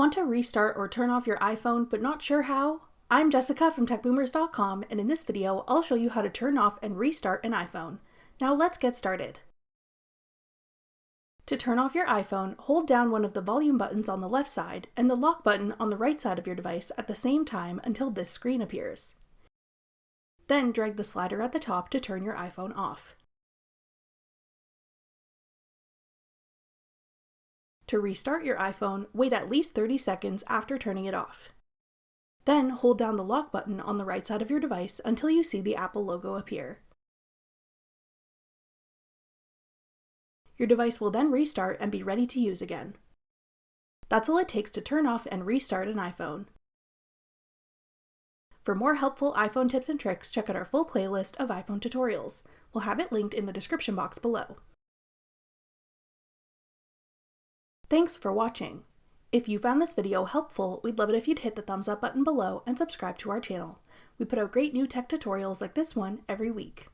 Want to restart or turn off your iPhone but not sure how? I'm Jessica from techboomers.com, and in this video I'll show you how to turn off and restart an iPhone. Now let's get started. To turn off your iPhone, hold down one of the volume buttons on the left side and the lock button on the right side of your device at the same time until this screen appears. Then drag the slider at the top to turn your iPhone off. To restart your iPhone, wait at least 30 seconds after turning it off. Then hold down the lock button on the right side of your device until you see the Apple logo appear. Your device will then restart and be ready to use again. That's all it takes to turn off and restart an iPhone. For more helpful iPhone tips and tricks, check out our full playlist of iPhone tutorials. We'll have it linked in the description box below. Thanks for watching. If you found this video helpful, we'd love it if you'd hit the thumbs up button below and subscribe to our channel. We put out great new tech tutorials like this one every week.